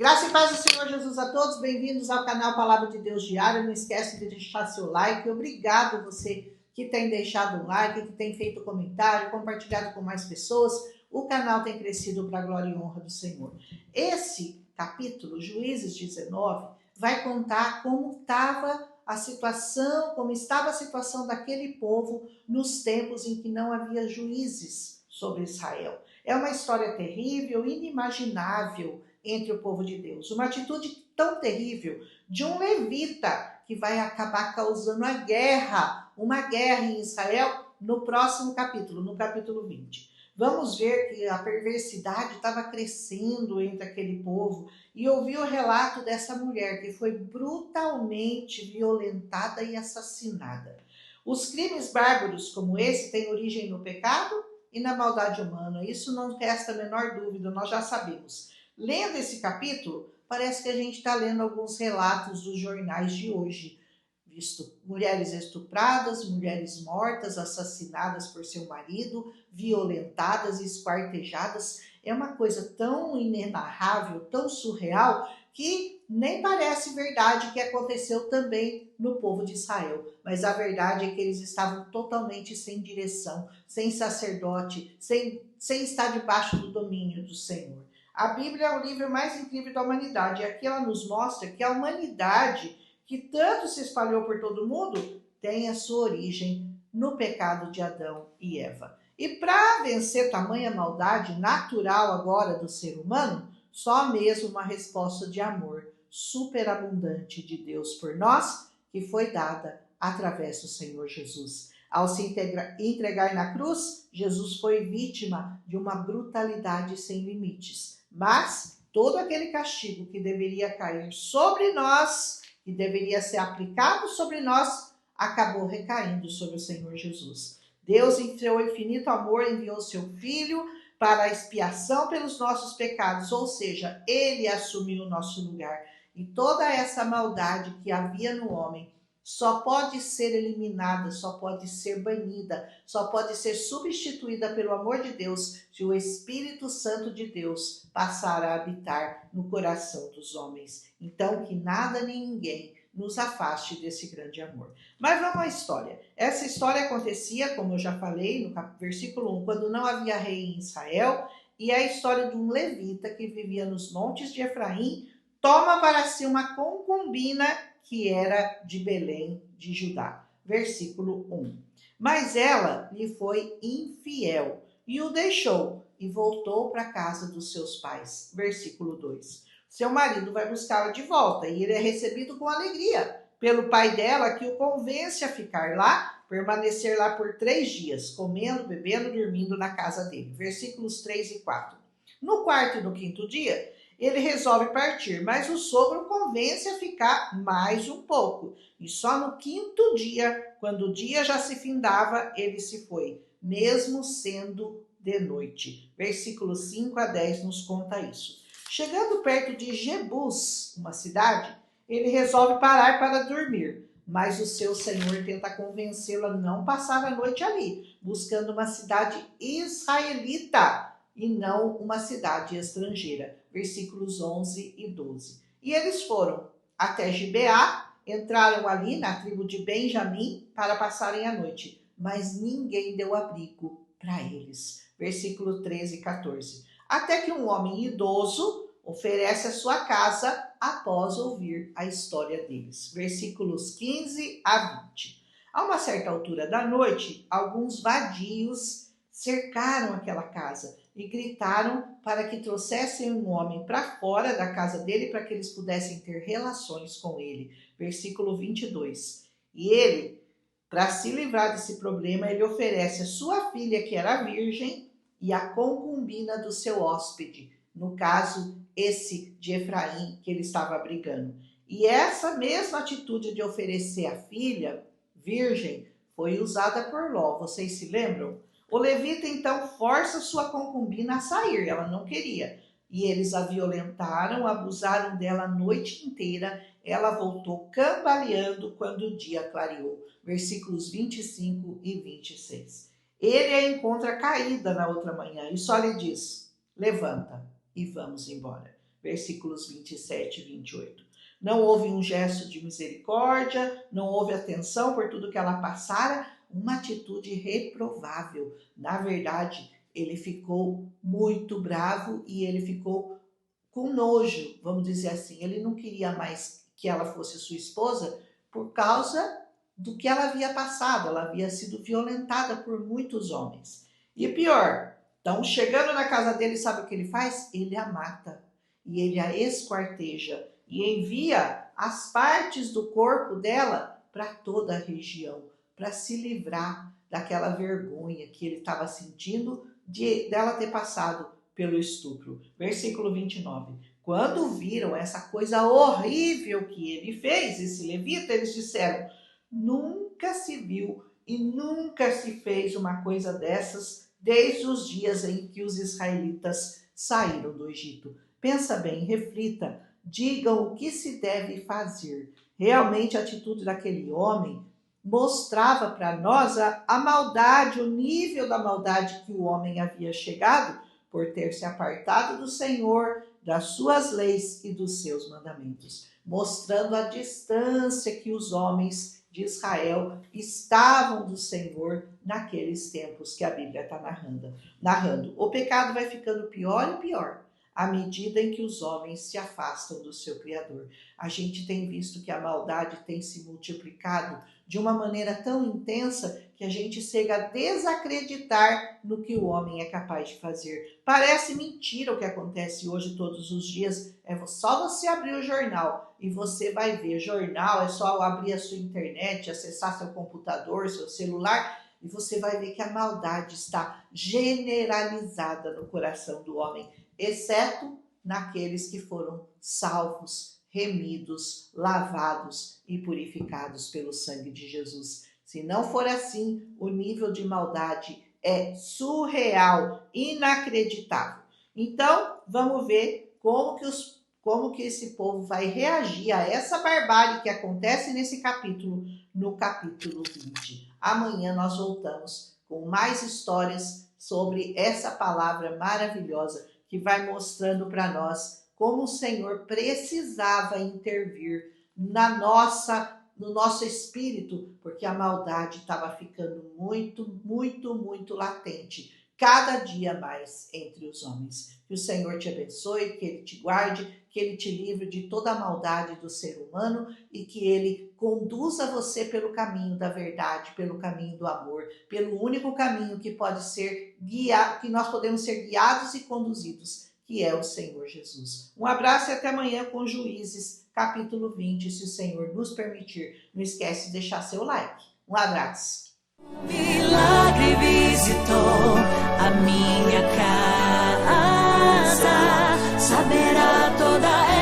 Graça e paz do Senhor Jesus a todos, bem-vindos ao canal Palavra de Deus Diário. Não esquece de deixar seu like. Obrigado você que tem deixado um like, que tem feito comentário, compartilhado com mais pessoas. O canal tem crescido para a glória e honra do Senhor. Esse capítulo, Juízes 19, vai contar como estava a situação daquele povo nos tempos em que não havia juízes sobre Israel. É uma história terrível, inimaginável entre o povo de Deus. Uma atitude tão terrível de um levita que vai acabar causando uma guerra em Israel no próximo capítulo, no capítulo 20. Vamos ver que a perversidade estava crescendo entre aquele povo e ouvir o relato dessa mulher que foi brutalmente violentada e assassinada. Os crimes bárbaros como esse têm origem no pecado e na maldade humana. Isso não resta a menor dúvida, nós já sabemos. Lendo esse capítulo, parece que a gente está lendo alguns relatos dos jornais de hoje. Mulheres estupradas, mulheres mortas, assassinadas por seu marido, violentadas, esquartejadas. É uma coisa tão inenarrável, tão surreal, que nem parece verdade que aconteceu também no povo de Israel. Mas a verdade é que eles estavam totalmente sem direção, sem sacerdote, sem estar debaixo do domínio do Senhor. A Bíblia é o livro mais incrível da humanidade. E aqui ela nos mostra que a humanidade, que tanto se espalhou por todo mundo, tem a sua origem no pecado de Adão e Eva. E para vencer tamanha maldade natural agora do ser humano, só mesmo uma resposta de amor superabundante de Deus por nós, que foi dada através do Senhor Jesus. Ao se entregar na cruz, Jesus foi vítima de uma brutalidade sem limites. Mas todo aquele castigo que deveria cair sobre nós, que deveria ser aplicado sobre nós, acabou recaindo sobre o Senhor Jesus. Deus, em seu infinito amor, enviou seu Filho para a expiação pelos nossos pecados, ou seja, ele assumiu o nosso lugar. E toda essa maldade que havia no homem só pode ser eliminada, só pode ser banida, só pode ser substituída pelo amor de Deus se o Espírito Santo de Deus passar a habitar no coração dos homens. Então, que nada nem ninguém nos afaste desse grande amor. Mas vamos à história. Essa história acontecia, como eu já falei, no versículo 1, quando não havia rei em Israel, e é a história de um levita que vivia nos montes de Efraim, toma para si uma concubina que era de Belém de Judá. Versículo 1. Mas ela lhe foi infiel e o deixou e voltou para a casa dos seus pais. Versículo 2. Seu marido vai buscá-la de volta e ele é recebido com alegria pelo pai dela, que o convence a ficar lá, permanecer lá por 3 dias, comendo, bebendo, dormindo na casa dele. Versículos 3 e 4. No quarto e no quinto dia, ele resolve partir, mas o sogro convence a ficar mais um pouco. E só no quinto dia, quando o dia já se findava, ele se foi, mesmo sendo de noite. Versículos 5 a 10 nos conta isso. Chegando perto de Jebus, uma cidade, ele resolve parar para dormir. Mas o seu senhor tenta convencê-lo a não passar a noite ali, buscando uma cidade israelita e não uma cidade estrangeira. Versículos 11 e 12. E eles foram até Gibeá, entraram ali na tribo de Benjamim para passarem a noite, mas ninguém deu abrigo para eles. Versículo 13 e 14. Até que um homem idoso oferece a sua casa após ouvir a história deles. Versículos 15 a 20. A uma certa altura da noite, alguns vadios cercaram aquela casa e gritaram para que trouxessem um homem para fora da casa dele para que eles pudessem ter relações com ele. Versículo 22. E ele, para se livrar desse problema, ele oferece a sua filha, que era virgem, e a concubina do seu hóspede. No caso, esse de Efraim, que ele estava abrigando. E essa mesma atitude de oferecer a filha, virgem, foi usada por Ló. Vocês se lembram? O levita, então, força sua concubina a sair. Ela não queria. E eles a violentaram, abusaram dela a noite inteira. Ela voltou cambaleando quando o dia clareou. Versículos 25 e 26. Ele a encontra caída na outra manhã e só lhe diz: levanta e vamos embora. versículos 27 e 28. Não houve um gesto de misericórdia, não houve atenção por tudo que ela passara, uma atitude reprovável. Na verdade, ele ficou muito bravo e ele ficou com nojo, vamos dizer assim. Ele não queria mais que ela fosse sua esposa por causa do que ela havia passado. Ela havia sido violentada por muitos homens. E pior, então chegando na casa dele, sabe o que ele faz? Ele a mata e ele a esquarteja e envia as partes do corpo dela para toda a região, para se livrar daquela vergonha que ele estava sentindo dela ter passado pelo estupro. Versículo 29. Quando viram essa coisa horrível que ele fez, esse levita, eles disseram: nunca se viu e nunca se fez uma coisa dessas desde os dias em que os israelitas saíram do Egito. Pensa bem, reflita, digam o que se deve fazer. Realmente a atitude daquele homem mostrava para nós a maldade, o nível da maldade que o homem havia chegado por ter se apartado do Senhor, das suas leis e dos seus mandamentos, mostrando a distância que os homens de Israel estavam do Senhor naqueles tempos que a Bíblia está narrando. O pecado vai ficando pior e pior à medida em que os homens se afastam do seu Criador. A gente tem visto que a maldade tem se multiplicado de uma maneira tão intensa que a gente chega a desacreditar no que o homem é capaz de fazer. Parece mentira o que acontece hoje todos os dias. É só você abrir o jornal e você vai ver. Jornal é só abrir a sua internet, acessar seu computador, seu celular, e você vai ver que a maldade está generalizada no coração do homem, exceto naqueles que foram salvos, remidos, lavados e purificados pelo sangue de Jesus. Se não for assim, o nível de maldade é surreal, inacreditável. Então, vamos ver como que esse povo vai reagir a essa barbárie que acontece nesse capítulo, no capítulo 20. Amanhã nós voltamos com mais histórias sobre essa palavra maravilhosa que vai mostrando para nós como o Senhor precisava intervir no nosso espírito, porque a maldade estava ficando muito, muito, muito latente, cada dia mais entre os homens. Que o Senhor te abençoe, que Ele te guarde, que Ele te livre de toda a maldade do ser humano e que Ele conduza você pelo caminho da verdade, pelo caminho do amor, pelo único caminho que pode ser guiado, que nós podemos ser guiados e conduzidos, que é o Senhor Jesus. Um abraço e até amanhã com Juízes, capítulo 20, se o Senhor nos permitir. Não esquece de deixar seu like. Um abraço. Milagre visitou a minha casa, saberá toda